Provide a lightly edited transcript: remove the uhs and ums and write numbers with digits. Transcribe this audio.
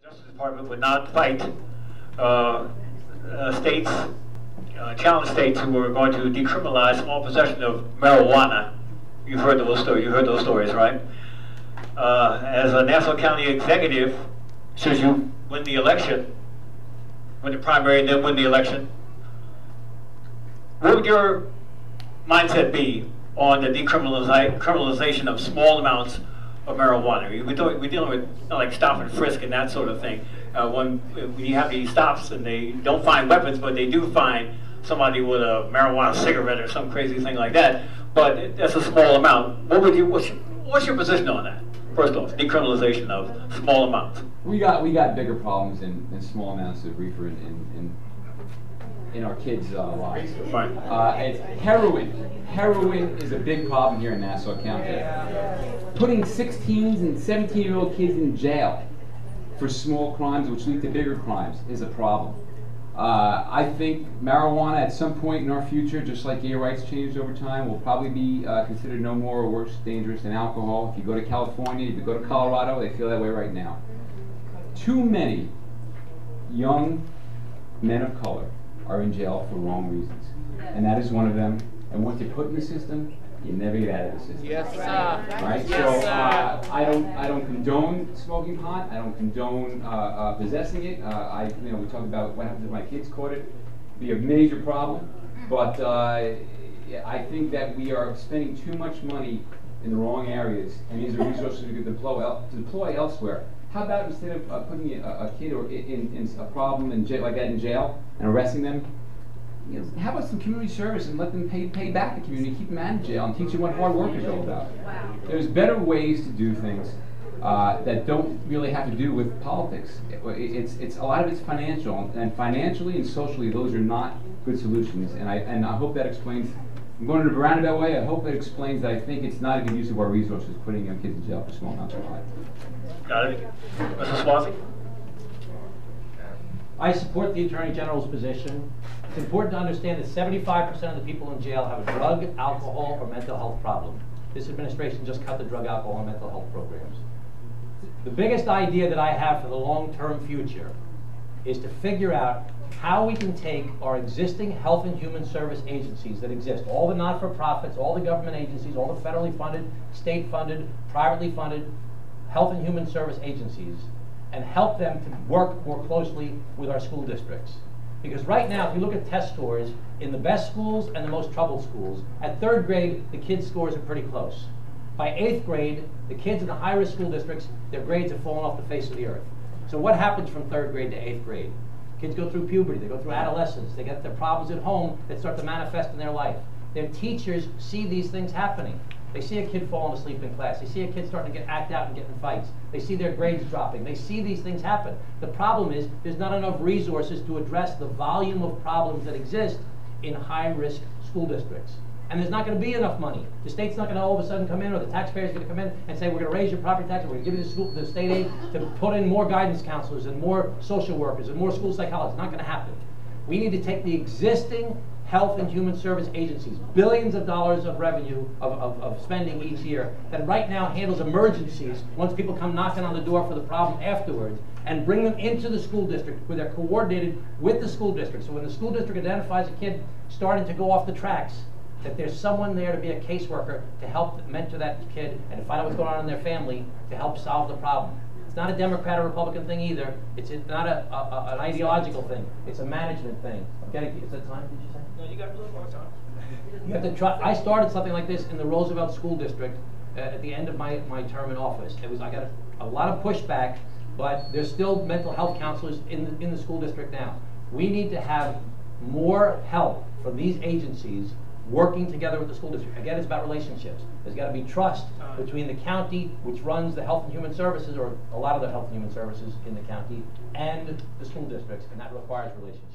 Justice Department would not fight states, challenge states who were going to decriminalize small possession of marijuana. You've heard those stories. You heard those stories, right? As a Nassau County executive, should you win the election, win the primary, and then win the election, what would your mindset be on the decriminalization of small amounts of marijuana? We're dealing with like stop and frisk and that sort of thing. When you have these stops and they don't find weapons, but they do find somebody with a marijuana cigarette or some crazy thing like that. But that's a small amount. What's your position on that? First off, decriminalization of small amounts. We got bigger problems than small amounts of reefer in our kids' lives. Right. Heroin is a big problem here in Nassau County. Putting 16 and 17-year-old kids in jail for small crimes, which lead to bigger crimes, is a problem. I think marijuana at some point in our future, just like gay rights changed over time, will probably be considered no more or worse dangerous than alcohol. If you go to California, if you go to Colorado, they feel that way right now. Too many young men of color are in jail for wrong reasons, and that is one of them. And once you're put in the system, you never get out of the system. Yes, sir. Right? Yes, so I don't condone smoking pot. I don't condone possessing it. We talk about what happens if my kids caught it. It'd be a major problem. But I think that we are spending too much money in the wrong areas, and these are resources we could deploy elsewhere. How about instead of putting a kid or in a problem in jail, like that in jail and arresting them, how about some community service and let them pay back the community, keep them out of jail, and teach them what hard work is all about. Wow. There's better ways to do things that don't really have to do with politics. It's a lot of it's financial, and financially and socially, those are not good solutions. And I hope that explains. I'm going in a roundabout way. I hope that explains that I think it's not a good use of our resources putting young kids in jail for small amounts of crime. Got it. Mr. Suozzi? I support the Attorney General's position. It's important to understand that 75% of the people in jail have a drug, alcohol, or mental health problem. This administration just cut the drug, alcohol, and mental health programs. The biggest idea that I have for the long-term future is to figure out how we can take our existing health and human service agencies that exist, all the not-for-profits, all the government agencies, all the federally funded, state-funded, privately funded health and human service agencies, and help them to work more closely with our school districts. Because right now, if you look at test scores in the best schools and the most troubled schools, at 3rd grade, the kids' scores are pretty close. By 8th grade, the kids in the high-risk school districts, their grades have fallen off the face of the earth. So what happens from 3rd grade to 8th grade? Kids go through puberty, they go through adolescence, they get their problems at home that start to manifest in their life. Their teachers see these things happening. They see a kid falling asleep in class. They see a kid starting to act out and get in fights. They see their grades dropping. They see these things happen. The problem is there's not enough resources to address the volume of problems that exist in high-risk school districts. And there's not going to be enough money. The state's not going to all of a sudden come in, or the taxpayer's going to come in and say, we're going to raise your property tax, and we're going to give you the state aid to put in more guidance counselors and more social workers and more school psychologists. It's not going to happen. We need to take the existing health and human service agencies, billions of dollars of revenue, of spending each year, that right now handles emergencies once people come knocking on the door for the problem afterwards, and bring them into the school district where they're coordinated with the school district. So when the school district identifies a kid starting to go off the tracks, that there's someone there to be a caseworker to help mentor that kid and to find out what's going on in their family to help solve the problem. It's not a Democrat or Republican thing either. It's not an ideological thing. It's a management thing. Okay, is that time, did you say? No, you got a little more time. You have to try. I started something like this in the Roosevelt School District at the end of my term in office. I got a lot of pushback, but there's still mental health counselors in the school district now. We need to have more help from these agencies working together with the school district. Again, it's about relationships. There's got to be trust between the county, which runs the health and human services, or a lot of the health and human services in the county, and the school districts, and that requires relationships.